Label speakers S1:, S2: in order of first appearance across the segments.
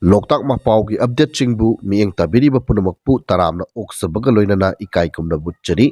S1: Loktak Mapao gi update SINGBU miyeng tabiriba punamakpu taramna oksabaga loinana ikai kumna butchari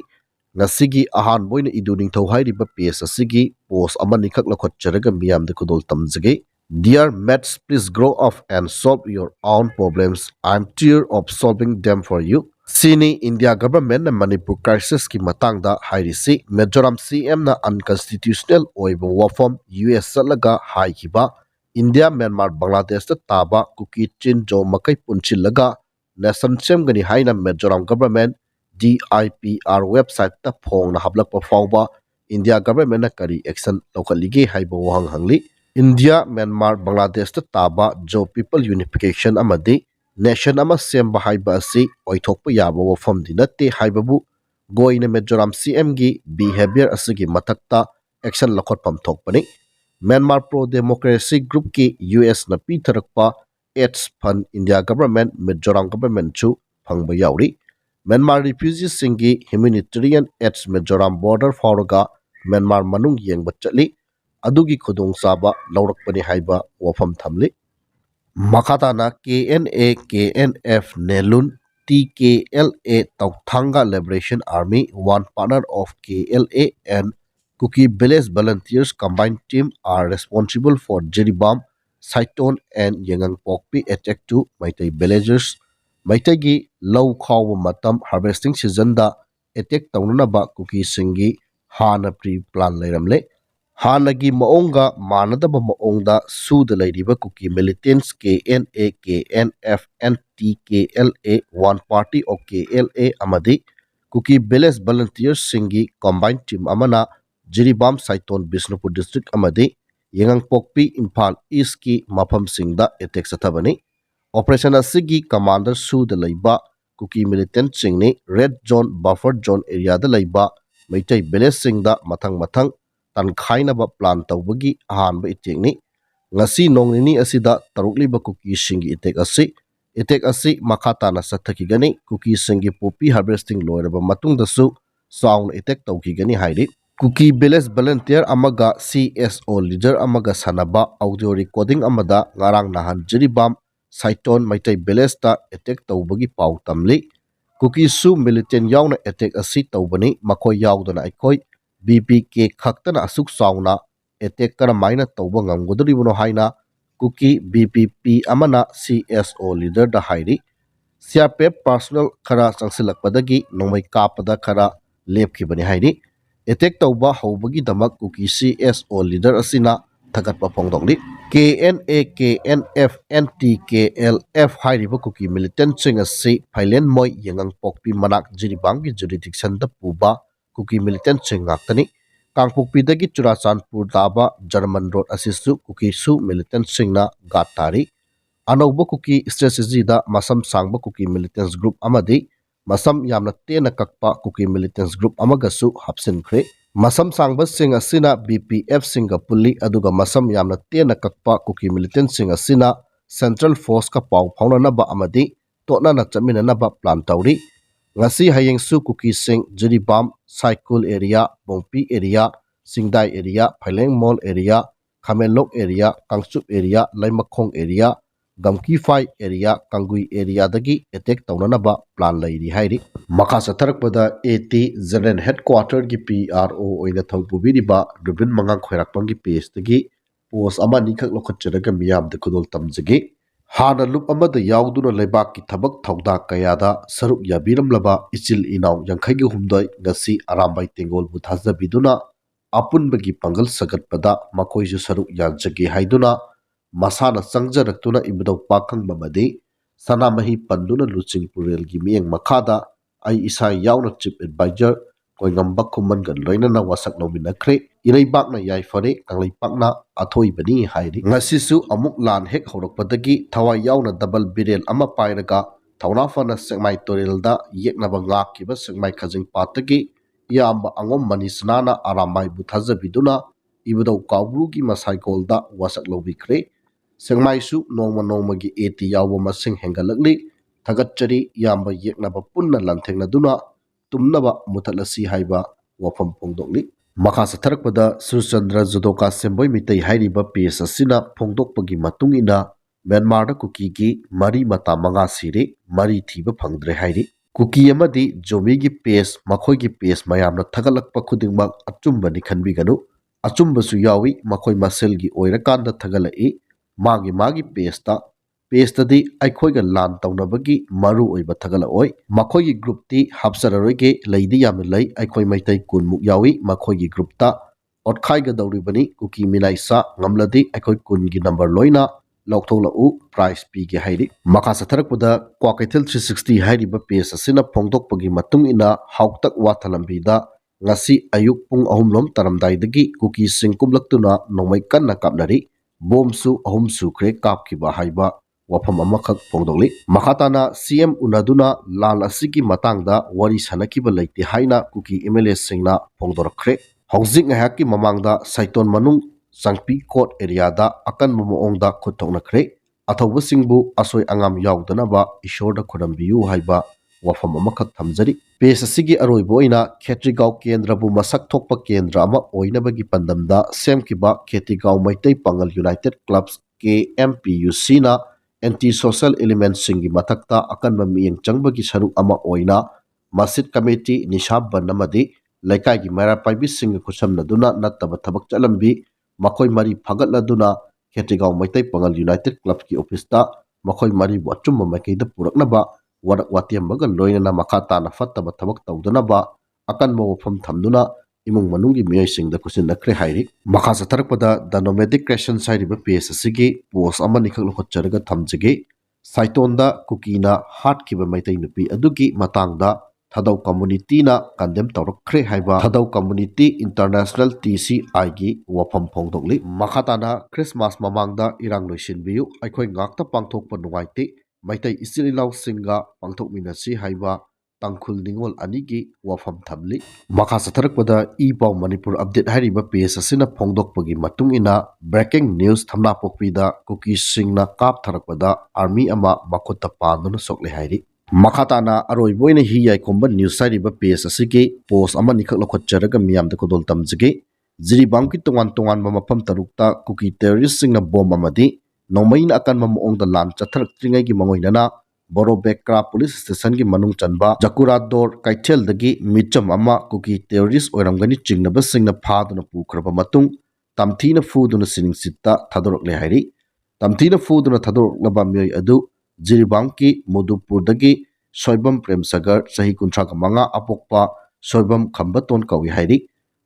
S1: ngasigi ahan boina iduning thau hairiba page asigi post amani khak lakhotcharaga miyamda kudol tamjage. Dear mates, please grow up and solve your own problems. I'm tired of solving them for you. Sini India government na Manipur crisis ki matangda hairisi Mizoram CM na unconstitutional oiba wafam US salaga haikiba India Myanmar Bangladesh ta taba Kuki Chin jo makai punchilaga nation semgani haina Mizoram government DIPR website ta phong na hablakpa fawba India government na kari action lokalige haiba wahang hangli India Myanmar Bangladesh ta taba jo people unification amadi nation ama semba haiba asi oithokpa yaba wafam dinate haibabu goina Mizoram CM gi behavior asigi matakta action lakhotpam thokpani Myanmar Pro-Democracy Group ki US na pitharakpa AIDS Fund India Government Mizoram Government chu phangba yauri Myanmar refugees singi humanitarian AIDS Mizoram border fawraga Myanmar manung yengba chatli adugi khudong saba laurakpani haiba wafam thamli Makatana KNA KNF Nelun TKLA Tauthanga Liberation Army one partner of KLA and Kuki village volunteers combined team are responsible for Jiribam, Saiton and Yangang Pokpi attack to Meitei villagers. Meitei gi low Khaobda Matam harvesting season da attack Tounaba Kuki Singi Hana pre-plan Leiramle. Hanagi maonga manadaba maongda suda leiriba Kuki militants KNA KNF and TKLA one party of KLA amadi Kuki village volunteers Singi combined team amana Jiribam Saiton Bisnupur District amadi Yangang Pokpi Imphal East ki mafam singda attack sathabani Operation asigi commander suda leiba Kuki militant singni red zone buffer zone area da leiba Meitei village singda mathang tankhainaba plan tawbagi ahanba itekni ngasi nongnini asida tarukliba Kuki singi itek asi makhatana sathakigani Kuki singi poppy harvesting loiraba matungdasu sound itek tawkigani hairi Kuki village volunteer amaga CSO leader amaga sanaba audio recording amada ngarang nahan Jiribam Saiton Meitei village ta attack tawbagi paw tamli Kuki su militant yauna attack asi tawbani makhoi yaudana aikoi BPK khaktana asuk sauna attack kana maina tawba ngamgodribuno haina Kuki BPP amana CSO leader da hairi CRPF personal khara changsilakpadagi nongmai kapada khara lepkhibani hairi attack tawba hobagi damak Kuki CSO leader asina thagatpa phongdongli KNA KNF NTKLF hairiba Kuki militant sing asi Thailand moi yangang pokpi manak Jiribangi jurisdiction da puba Kuki militant sing ngaktani Kangpukpidagi Churachandpur taba German road asisu Kuki su militant singna gatari anauba Kuki strategy da masam sangba Kuki militants group amadi masam yamna tena kakpa Kuki militants group amagasu hapsinkhre masam sangba sing asina BPF singa pulli aduga masam yamna tena kakpa Kuki militants sing asina Central Force ka paw phaunanaba amadi totna chaminanaba plan tawri ngasi hayeng su Kuki sing Jiribam Cycle area Bongpi area Singdai area Phaileng Mall area Khamelok area Kangchup area Laimakhong area Gamki Phai area Kangui area dagi attack tawnanaba plan lairi hairi makha satharakpada AT General Headquarter gi PRO oina thongpubiriba Rubin Mangang Khoirakpang gi page dagi post amani khak lokhacharaga miyam de kudol tamjagi Hana lup amada yauduna leibak ki thabak thauda kayada saruk yabiramlaba ichil inaw yankhai gi humdoi ngasi arambai tengol bu thajabiduna apunbagi pangal sagatpada makoi ju saruk yanjagi haiduna masana changjaraktuna ibdaw pakhang mamadi sanamahi panduna luching purel gi mieng makhada ai isa yauna chief advisor koingamba khumman gan loinana wasak nominakre ireibakna yaifare kangleipakna athoibani hairi ngasisu amuk lan hek horakpadagi thawai yauna double birel ama pairaga thaunafana segmai torelda yeknaba ngakkiba segmai khajing patagi yamba angom manisnana aramai buthajabiduna ibadaw kawrugi masaikolda wasak lobikre segmaisu nongmagi eti yawa masing hengalakli thagatchari yamba yeknaba punna lanthengladuna tumnaba muthalasi haiba wafam phongdokli makha satharakpada Surchandra Judoka Semboi Meitei hairiba page asina phongdokpagi matungina ꯃ꯭ꯌꯥꯟꯃꯥꯔꯗ ꯀꯨꯀꯤꯒꯤ ꯃꯔꯤ ꯃꯇꯥ ꯃꯉꯥ ꯁꯤꯔꯦ, ꯃꯔꯤ ꯊꯤꯕ ꯐꯪꯗ꯭ꯔꯦ ꯍꯥꯏꯔꯤ꯫ ꯀꯨꯀꯤ ꯑꯃꯗꯤ ꯖꯣꯃꯤꯒꯤ page ꯃꯈꯣꯏꯒꯤ ꯄꯦꯖ ꯃꯌꯥꯝꯅ ꯊꯥꯒꯠꯂꯛꯄ ꯈꯨꯗꯤꯡꯃꯛ ꯑꯆꯨꯝꯕꯅꯤ ꯈꯟꯕꯤꯒꯅꯨ, ꯑꯆꯨꯝꯕꯁꯨ ꯌꯥꯎꯏ, ꯃꯈꯣꯏ ꯃꯁꯦꯜꯒꯤ ꯑꯣꯏꯔꯀꯥꯟꯗ ꯊꯥꯒꯠꯂꯛꯏ꯫ ꯃꯥꯒꯤ ꯄꯦꯖꯇꯗꯤ ꯑꯩꯈꯣꯏꯒ ꯂꯥꯟ ꯇꯧꯅꯕꯒꯤ ꯃꯔꯨ ꯑꯣꯏꯕ ꯊꯥꯒꯠꯂꯛꯑꯣꯏ, ꯃꯈꯣꯏꯒꯤ ꯒ꯭ꯔꯨꯞꯇꯤ ꯍꯥꯞꯆꯔꯔꯣꯏꯒꯦ, ꯂꯩꯗꯤ ꯌꯥꯝꯅ ꯂꯩ, ꯑꯩꯈꯣꯏ ꯃꯩꯇꯩ 10 ꯌꯥꯎꯏ, ꯃꯈꯣꯏꯒꯤ ꯒ꯭ꯔꯨꯞꯇ ꯑꯣꯠꯈꯥꯏꯒꯗꯧꯔꯤꯕꯅꯤ, ꯀꯨꯀꯤ ꯃꯤꯅꯥꯏꯁꯥ ꯉꯝꯂꯗꯤ ꯑꯩꯈꯣꯏ 10ꯒꯤ ꯅꯝꯕꯔ ꯂꯣꯏꯅ ꯂꯧꯊꯣꯛꯂꯛꯎ, ꯄ꯭ꯔꯥꯏꯖ ꯄꯤꯒꯦ ꯍꯥꯏꯔꯤ꯫ ꯃꯈꯥ ꯆꯠꯊꯔꯛꯄꯗ ꯀ꯭ꯋꯥꯀꯩꯊꯦꯜ 360 ꯍꯥꯏꯔꯤꯕ ꯄꯦꯖ ꯑꯁꯤꯅ ꯐꯣꯡꯗꯣꯛꯄꯒꯤ ꯃꯇꯨꯡ ꯏꯟꯅ ꯍꯥꯎꯇꯛ ꯋꯥꯊ ꯂꯝꯕꯤꯗ ꯉꯁꯤ ꯑꯌꯨꯛ ꯄꯨꯡ 3 ꯇꯥꯔꯝꯗꯥꯏꯗꯒꯤ ꯀꯨꯀꯤꯁꯤꯡ ꯀꯨꯝꯂꯛꯇꯨꯅ ꯅꯣꯡꯃꯩ ꯀꯟꯅ ꯀꯥꯞꯅꯔꯤ, ꯕꯣꯝꯕꯁꯨ 3 ꯁꯨꯈ꯭ꯔꯦ ꯀꯥꯞꯈꯤꯕ ꯍꯥꯏꯕ ꯋꯥꯐꯝ ꯑꯃꯈꯛ ꯐꯣꯡꯗꯣꯛꯂꯤ꯫ ꯃꯈꯥ ꯇꯥꯅ ꯁꯤꯑꯦꯝ ꯎꯅꯗꯨꯅ ꯂꯥꯟ ꯑꯁꯤꯒꯤ ꯃꯇꯥꯡꯗ ꯋꯥꯔꯤ ꯁꯥꯅꯈꯤꯕ ꯂꯩꯇꯦ ꯍꯥꯏꯅ ꯀꯨꯀꯤ MLAꯁꯤꯡꯅ ꯐꯣꯡꯗꯣꯔꯛꯈ꯭ꯔꯦ꯫ ꯍꯧꯖꯤꯛ ꯉꯥꯏꯍꯥꯛꯀꯤ ꯃꯃꯥꯡꯗ ꯁꯥꯏꯇꯣꯟ ꯃꯅꯨꯡ ꯆꯪꯄꯤ ꯀꯣꯠ ꯑꯦꯔꯤꯌꯥꯗ ꯑꯀꯟꯕ ꯃꯑꯣꯡꯗ ꯈꯨꯠ ꯊꯣꯛꯅꯈ꯭ꯔꯦ, ꯑꯊꯧꯕ ꯁꯤꯡꯕꯨ ꯑꯁꯣꯏ ꯑꯉꯥꯝ ꯌꯥꯎꯗꯅꯕ ꯏꯁꯣꯔꯗ ꯈꯨꯔꯨꯝꯕꯤꯌꯨ ꯍꯥꯏꯕ ꯋꯥꯐꯝ ꯑꯃꯈꯛ ꯊꯝꯖꯔꯤ꯫ ꯄꯦꯖ ꯑꯁꯤꯒꯤ ꯑꯔꯣꯏꯕ ꯑꯣꯏꯅ ꯈꯦꯇ꯭ꯔꯤꯒꯥꯎ ꯀꯦꯟꯗ꯭ꯔꯕꯨ ꯃꯁꯛ ꯊꯣꯛꯄ ꯀꯦꯟꯗ꯭ꯔ ꯑꯃ ꯑꯣꯏꯅꯕꯒꯤ ꯄꯥꯟꯗꯝꯗ ꯁꯦꯝꯈꯤꯕ ꯈꯦꯇ꯭ꯔꯤꯒꯥꯎ ꯃꯩꯇꯩ ꯄꯥꯉꯜ ꯌꯨꯅꯥꯏꯇꯦꯗ ꯀ꯭ꯂꯕ KMPUCꯅ ꯑꯦꯟꯇꯤ ꯁꯣꯁꯦꯜ ꯏꯂꯤꯃꯦꯟꯠꯁꯤꯡꯒꯤ ꯃꯊꯛꯇ ꯑꯀꯟꯕ ꯃꯤꯠꯌꯦꯡ ꯆꯪꯕꯒꯤ ꯁꯔꯨꯛ ꯑꯃ ꯑꯣꯏꯅ ꯃꯁꯖꯤꯗ ꯀꯝꯃꯤꯇꯤ, ꯅꯤꯁꯥ ꯕꯟ ꯑꯃꯗꯤ ꯂꯩꯀꯥꯏꯒꯤ ꯃꯩꯔꯥ ꯄꯥꯏꯕꯤꯁꯤꯡꯒ ꯈꯨꯠꯁꯝꯅꯗꯨꯅ ꯅꯠꯇꯕ ꯊꯕꯛ ꯆꯠꯂꯝꯕꯤ ꯃꯈꯣꯏ ꯃꯔꯤ ꯐꯥꯒꯠꯂꯗꯨꯅ ꯈꯦꯇ꯭ꯔꯤꯒꯥꯎ ꯃꯩꯇꯩ ꯄꯥꯉꯜ ꯌꯨꯅꯥꯏꯇꯦꯗ ꯀ꯭ꯂꯕꯀꯤ ꯑꯣꯐꯤꯁꯇ ꯃꯈꯣꯏ ꯃꯔꯤꯕꯨ ꯑꯆꯨꯝꯕ ꯃꯥꯏꯀꯩꯗ ꯄꯨꯔꯛꯅꯕ ꯋꯥꯔꯛ ꯋꯥꯇꯦꯝꯕꯒ ꯂꯣꯏꯅꯅ ꯃꯈꯥ ꯇꯥꯅ ꯐꯠꯇꯕ ꯊꯕꯛ ꯇꯧꯗꯅꯕ ꯑꯀꯟꯕ ꯋꯥꯐꯝ ꯊꯝꯗꯨꯅ ꯏꯃꯨꯡ ꯃꯅꯨꯡꯒꯤ ꯃꯤꯑꯣꯏꯁꯤꯡꯗ ꯈꯨꯠꯁꯤꯟꯅꯈ꯭ꯔꯦ ꯍꯥꯏꯔꯤ꯫ ꯃꯈꯥ ꯆꯠꯊꯔꯛꯄꯗ ꯗ ꯅꯣꯃꯦꯗꯤꯛ ꯀ꯭ꯔꯦꯁꯟꯁ ꯍꯥꯏꯔꯤꯕ ꯄꯦꯖ ꯑꯁꯤꯒꯤ ꯄꯣꯁ ꯑꯃꯅꯤꯈꯛ ꯂꯧꯈꯠꯆꯔꯒ ꯊꯝꯖꯒꯦ꯫ ꯁꯥꯏꯇꯣꯟꯗ ꯀꯨꯀꯤꯅ ꯍꯥꯠꯈꯤꯕ ꯃꯩꯇꯩ ꯅꯨꯄꯤ ꯑꯗꯨꯒꯤ ꯃꯇꯥꯡꯗ ꯊꯥꯗꯧ ꯀꯝꯃꯨꯅꯤꯇꯤꯅ ꯀꯟꯗꯦꯝ ꯇꯧꯔꯛꯈ꯭ꯔꯦ ꯍꯥꯏꯕ ꯊꯥꯗꯧ कम्युनिटी इंटरनेशनल TCIꯒꯤ ꯋꯥꯐꯝ ꯐꯣꯡꯗꯣꯛꯂꯤ꯫ ꯃꯈꯥ ꯇꯥꯅ ꯈ꯭ꯔꯤꯁꯃꯥꯁ ꯃꯃꯥꯡꯗ ꯏꯔꯥꯡ ꯂꯣꯏꯁꯤꯟꯕꯤꯌꯨ, ꯑꯩꯈꯣꯏ ꯉꯥꯛꯇ ꯄꯥꯡꯊꯣꯛꯄ ꯅꯨꯡꯉꯥꯏꯇꯦ, ꯃꯩꯇꯩ ꯏꯆꯤꯜ ꯏꯅꯥꯎꯁꯤꯡꯒ ꯄꯥꯡꯊꯣꯛꯃꯤꯟꯅꯁꯤ ꯍꯥꯏꯕ ꯇꯥꯡꯈꯨꯜ ꯅꯤꯡꯉꯣꯜ ꯑꯅꯤꯒꯤ ꯋꯥꯐꯝ ꯊꯝꯂꯤ꯫ ꯃꯈꯥ ꯆꯠꯊꯔꯛꯄꯗ ꯏ-ꯄꯥꯎ ꯃꯅꯤꯄꯨꯔ ꯑꯞꯗꯦꯠ ꯍꯥꯏꯔꯤꯕ ꯄꯦꯖ ꯑꯁꯤꯅ ꯐꯣꯡꯗꯣꯛꯄꯒꯤ ꯃꯇꯨꯡ ꯏꯟꯅ ꯕ꯭ꯔꯦꯀꯤꯡ ꯅ꯭ꯌꯨꯁ ꯊꯝꯅꯥꯄꯣꯛꯄꯤꯗ ꯀꯨꯀꯤꯁꯤꯡꯅ ꯀꯥꯞꯊꯔꯛꯄꯗ ꯑꯥꯔꯃꯤ ꯑꯃ ꯃꯈꯨꯠꯇ ꯄꯥꯟꯗꯨꯅ ꯁꯣꯛꯂꯦ ꯍꯥꯏꯔꯤ꯫ ꯃꯈꯥ ꯇꯥꯅ ꯑꯔꯣꯏꯕ ꯑꯣꯏꯅ ꯍꯤ ꯌꯥꯏ ꯈꯣꯝꯕ ꯅ꯭ꯌꯨꯁ ꯍꯥꯏꯔꯤꯕ ꯄꯦꯖ ꯑꯁꯤꯒꯤ ꯄꯣꯁ ꯑꯃꯅꯤꯈꯛ ꯂꯧꯈꯠꯆꯔꯒ ꯃꯤꯌꯥꯝꯗ ꯈꯨꯗꯣꯜ ꯇꯝꯖꯒꯦ꯫ ꯖꯤꯔꯤꯕꯥꯝꯒꯤ ꯇꯣꯉꯥꯟ ꯇꯣꯉꯥꯟꯕ ꯃꯐꯝ 3ꯇ ꯀꯨꯀꯤ ꯇꯦꯔꯣꯔꯤꯁꯁꯤꯡꯅ ꯕꯣꯝ ꯑꯃꯗꯤ ꯅꯣꯡꯃꯩꯅ ꯑꯀꯟꯕ ꯃꯑꯣꯡꯗ ꯂꯥꯟ ꯆꯠꯊꯔꯛꯇ꯭ꯔꯤꯉꯩꯒꯤ ꯃꯥꯡꯑꯣꯏꯅꯅ ꯕꯣꯔꯣꯕꯦꯀ꯭ꯔꯥ ꯄꯨꯂꯤꯁ ꯁ꯭ꯇꯦꯁꯟꯒꯤ ꯃꯅꯨꯡ ꯆꯟꯕ ꯖꯀꯨꯔꯥꯗꯣꯔ ꯀꯩꯊꯦꯜꯗꯒꯤ ꯃꯤꯆꯝ ꯑꯃ ꯀꯨꯀꯤ ꯇꯦꯔꯣꯔꯤꯁ ꯑꯣꯏꯔꯝꯒꯅꯤ ꯆꯤꯡꯅꯕꯁꯤꯡꯅ ꯐꯥꯗꯨꯅ ꯄꯨꯈ꯭ꯔꯕ ꯃꯇꯨꯡ ꯇꯝꯊꯤꯅ ꯐꯨꯗꯨꯅ ꯁꯤꯅꯤꯡꯁꯤꯠꯇ ꯊꯥꯗꯣꯔꯛꯂꯦ ꯍꯥꯏꯔꯤ꯫ ꯇꯝꯊꯤꯅ ꯐꯨꯗꯨꯅ ꯊꯥꯗꯣꯔꯛꯂꯕ ꯃꯤꯑꯣꯏ ꯑꯗꯨ ꯖꯤꯔꯤꯕꯥꯝꯒꯤ ꯃꯨꯗꯨꯄꯨꯔꯗꯒꯤ ꯁꯣꯏꯕꯝ ꯄ꯭ꯔꯦꯝꯁꯥꯒꯔ ꯆꯍꯤ 35 ꯑꯄꯣꯛꯄ ꯁꯣꯏꯕꯝ ꯈꯝꯕꯇꯣꯟ ꯀꯧꯏ ꯍꯥꯏꯔꯤ꯫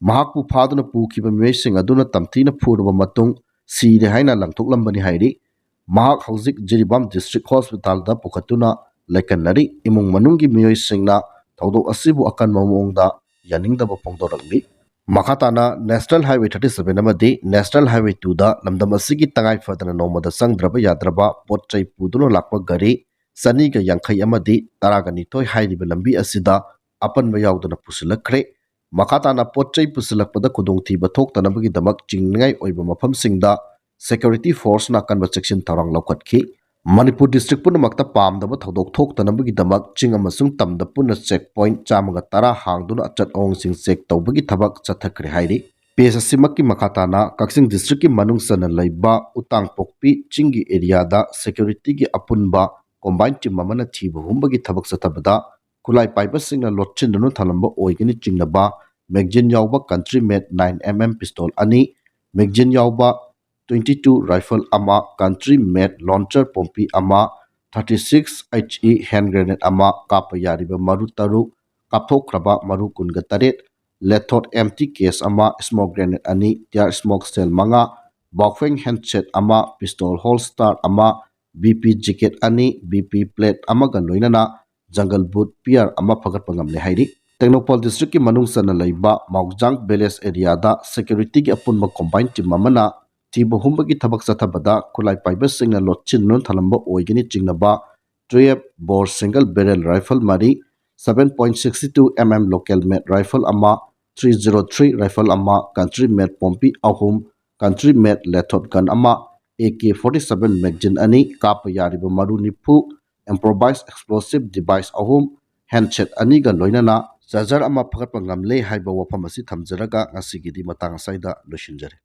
S1: ꯃꯍꯥꯛꯄꯨ ꯐꯥꯗꯨꯅ ꯄꯨꯈꯤꯕ ꯃꯤꯑꯣꯏꯁꯤꯡ ꯑꯗꯨꯅ ꯇꯝꯊꯤꯅ ꯐꯨꯔꯕ ꯃꯇꯨꯡ ꯁꯤꯔꯦ ꯍꯥꯏꯅ ꯂꯪꯊꯣꯛꯂꯝꯕꯅꯤ ꯍꯥꯏꯔꯤ꯫ ꯃꯍꯥꯛ ꯍꯧꯖꯤꯛ ꯖꯤꯔꯤꯕꯥꯝ ꯗꯤꯁꯇ꯭ꯔꯤꯛ ꯍꯣꯁꯄꯤꯇꯥꯜꯗ ꯄꯨꯈꯠꯇꯨꯅ ꯂꯩꯀꯟꯅꯔꯤ꯫ ꯏꯃꯨꯡ ꯃꯅꯨꯡꯒꯤ ꯃꯤꯑꯣꯏꯁꯤꯡꯅ ꯊꯧꯗꯣꯛ ꯑꯁꯤꯕꯨ ꯑꯀꯟꯕ ꯃꯑꯣꯡꯗ ꯌꯥꯅꯤꯡꯗꯕ ꯐꯣꯡꯗꯣꯔꯛꯂꯤ꯫ ꯃꯈꯥ ꯇꯥꯅ ꯅꯦꯁꯅꯦꯜ ꯍꯥꯏꯋꯦ 37 ꯑꯃꯗꯤ ꯅꯦꯁꯅꯦꯜ ꯍꯥꯏꯋꯦ 2ꯗ ꯂꯝꯗꯝ ꯑꯁꯤꯒꯤ ꯇꯉꯥꯏ ꯐꯗꯅ ꯅꯣꯡꯃꯗ ꯆꯪꯗ꯭ꯔꯕ ꯌꯥꯗ꯭ꯔꯕ ꯄꯣꯠ ꯆꯩ ꯄꯨꯗꯨꯅ ꯂꯥꯛꯄ ꯒꯥꯔꯤ 250 ꯑꯃꯗꯤ 12 ꯍꯥꯏꯔꯤꯕ ꯂꯝꯕꯤ ꯑꯁꯤꯗ ꯑꯄꯟꯕ ꯌꯥꯎꯗꯅ ꯄꯨꯁꯤꯜꯂꯛꯈ꯭ꯔꯦ꯫ ꯃꯈꯥ ꯇꯥꯅ ꯄꯣꯠ ꯆꯩ ꯄꯨꯁꯤꯜꯂꯛꯄꯗ ꯈꯨꯗꯣꯡꯊꯤꯕ ꯊꯣꯛꯇꯅꯕꯒꯤꯗꯃꯛ ꯆꯤꯡꯅꯤꯡꯉꯥꯏ ꯑꯣꯏꯕ ꯃꯐꯝꯁꯤꯡꯗ ꯁꯦꯀ꯭ꯌꯨꯔꯤꯇꯤ ꯐꯣꯔꯁꯅ ꯑꯀꯟꯕ ꯆꯦꯛꯁꯤꯟ ꯊꯧꯔꯥꯡ ꯂꯧꯈꯠꯈꯤ꯫ ꯃꯅꯤꯄꯨꯔ ꯗꯤꯁꯇ꯭ꯔꯤꯛ ꯄꯨꯝꯅꯃꯛꯇ ꯄꯥꯝꯗꯕ ꯊꯧꯗꯣꯛ ꯊꯣꯛꯇꯅꯕꯒꯤꯗꯃꯛ ꯆꯤꯡ ꯑꯃꯁꯨꯡ ꯇꯝꯗ ꯄꯨꯟꯅ ꯆꯦꯛ ꯄꯣꯏꯟꯠ 110 ꯍꯥꯡꯗꯨꯅ ꯑꯆꯠ ꯑꯋꯣꯡꯁꯤꯡ ꯆꯦꯛ ꯇꯧꯕꯒꯤ ꯊꯕꯛ ꯆꯠꯊꯈ꯭ꯔꯦ ꯍꯥꯏꯔꯤ꯫ ꯄꯦꯖ ꯑꯁꯤꯃꯛꯀꯤ ꯃꯈꯥ ꯇꯥꯅ ꯀꯛꯆꯤꯡ ꯗꯤꯁꯇ꯭ꯔꯤꯛꯀꯤ ꯃꯅꯨꯡ ꯆꯟꯅ ꯂꯩꯕ ꯎꯇꯥꯡꯄꯣꯛꯄꯤ ꯆꯤꯡꯒꯤ ꯑꯦꯔꯤꯌꯥꯗ ꯁꯦꯀ꯭ꯌꯨꯔꯤꯇꯤꯒꯤ ꯑꯄꯨꯟꯕ ꯀꯣꯝꯕꯥꯏꯟ ꯇꯤꯝ ꯑꯃꯅ ꯊꯤꯕ ꯍꯨꯝꯕꯒꯤ ꯊꯕꯛ ꯆꯠꯊꯕꯗ ꯈꯨꯠꯂꯥꯏ ꯄꯥꯏꯕꯁꯤꯡꯅ ꯂꯣꯠꯁꯤꯟꯗꯨꯅ ꯊꯝꯂꯝꯕ ꯑꯣꯏꯒꯅꯤ ꯆꯤꯡꯅꯕ ꯃꯦꯒꯖꯤꯟ ꯌꯥꯎꯕ ꯀꯟꯇ꯭ꯔꯤ ꯃꯦꯗ 9mm ꯄꯤꯁꯇꯣꯜ 2, ꯃꯦꯒꯖꯤꯟ ꯌꯥꯎꯕ 22 ꯔꯥꯏꯐꯜ ꯑꯃ, ꯀꯟꯇ꯭ꯔꯤ ꯃꯦꯗ ꯂꯣꯟꯆꯔ ꯄꯣꯝꯄꯤ ꯑꯃ, 36 HE ꯍꯦꯟ ꯒ꯭ꯔꯦꯅꯦꯗ ꯑꯃ, ꯀꯥꯞꯄ ꯌꯥꯔꯤꯕ ꯃꯔꯨ 3, ꯀꯥꯞꯊꯣꯛꯈ꯭ꯔꯕ ꯃꯔꯨ 18, ꯂꯦꯊꯣꯠ ꯑꯦꯝꯇꯤ ꯀꯦꯁ ꯑꯃ, ꯁ꯭ꯃꯣꯛ ꯒ꯭ꯔꯦꯅꯦꯗ 2, ꯇꯤꯌꯥꯔ ꯁ꯭ꯃꯣꯛ ꯁꯦꯜ 5, ꯕꯥꯎꯐꯦꯡ ꯍꯦꯟꯗꯁꯦꯠ ꯑꯃ, ꯄꯤꯁꯇꯣꯜ ꯍꯣꯜꯁꯇꯥꯔ ꯑꯃ, BP ꯖꯦꯀꯦꯠ 2, BP ꯄ꯭ꯂꯦꯠ ꯑꯃꯒ ꯂꯣꯏꯅꯅ ꯖꯪꯒꯜ ꯕꯨꯠ ꯄꯤꯌꯔ ꯑꯃ ꯐꯒꯠꯄ ꯉꯝꯂꯦ ꯍꯥꯏꯔꯤ꯫ ꯇꯦꯡꯅꯧꯄꯜ ꯗꯤꯁꯇ꯭ꯔꯤꯛꯀꯤ ꯃꯅꯨꯡ ꯆꯟꯅ ꯂꯩꯕ ꯃꯥꯎꯖꯥꯡ ꯚꯤꯂꯦꯖ ꯑꯦꯔꯤꯌꯥꯗ ꯁꯦꯀ꯭ꯌꯨꯔꯤꯇꯤꯒꯤ ꯑꯄꯨꯟꯕ ꯀꯣꯝꯕꯥꯏꯟ ꯇꯤꯝ ꯑꯃꯅ ꯊꯤꯕ ꯍꯨꯝꯕꯒꯤ ꯊꯕꯛ ꯆꯠꯊꯕꯗ ꯈꯨꯠꯂꯥꯏ ꯄꯥꯏꯕꯁꯤꯡꯅ ꯂꯣꯠꯁꯤꯟꯗꯨꯅ ꯊꯝꯂꯝꯕ ꯑꯣꯏꯒꯅꯤ ꯆꯤꯡꯅꯕ 12 ꯕꯣꯔ ꯁꯤꯡꯒꯜ ꯕꯦꯔꯦꯜ ꯔꯥꯏꯐꯜ 3, 7.62mm ꯂꯣꯀꯦꯜ ꯃꯦꯗ ꯔꯥꯏꯐꯜ ꯑꯃ, 303 ꯔꯥꯏꯐꯜ ꯑꯃ, ꯀꯟꯇ꯭ꯔꯤ ꯃꯦꯗ ꯄꯣꯝꯄꯤ 3, ꯀꯟꯇ꯭ꯔꯤ ꯃꯦꯗ ꯂꯦꯊꯣꯠ ꯒꯟ ꯑꯃ, AK-47 ꯃꯦꯒꯖꯤꯟ 2, ꯀꯥꯞꯄ ꯌꯥꯔꯤꯕ ꯃꯔꯨ 90, ꯏꯝꯄ꯭ꯔꯣꯚꯥꯏꯖ ꯑꯦꯛꯁꯄ꯭ꯂꯣꯁꯤꯚ ꯗꯤꯚꯥꯏꯁ 3, ꯍꯦꯟꯗꯁꯦꯠ 2ꯒ ꯂꯣꯏꯅꯅ ꯆꯥꯔꯖꯔ ꯑꯃ ꯐꯒꯠꯄ ꯉꯝꯂꯦ ꯍꯥꯏꯕ ꯋꯥꯐꯝ ꯑꯁꯤ ꯊꯝꯖꯔꯒ ꯉꯁꯤꯒꯤꯗꯤ ꯃꯇꯥꯡ ꯑꯁ꯭ꯋꯥꯏꯗ ꯂꯣꯏꯁꯤꯟꯖꯔꯦ꯫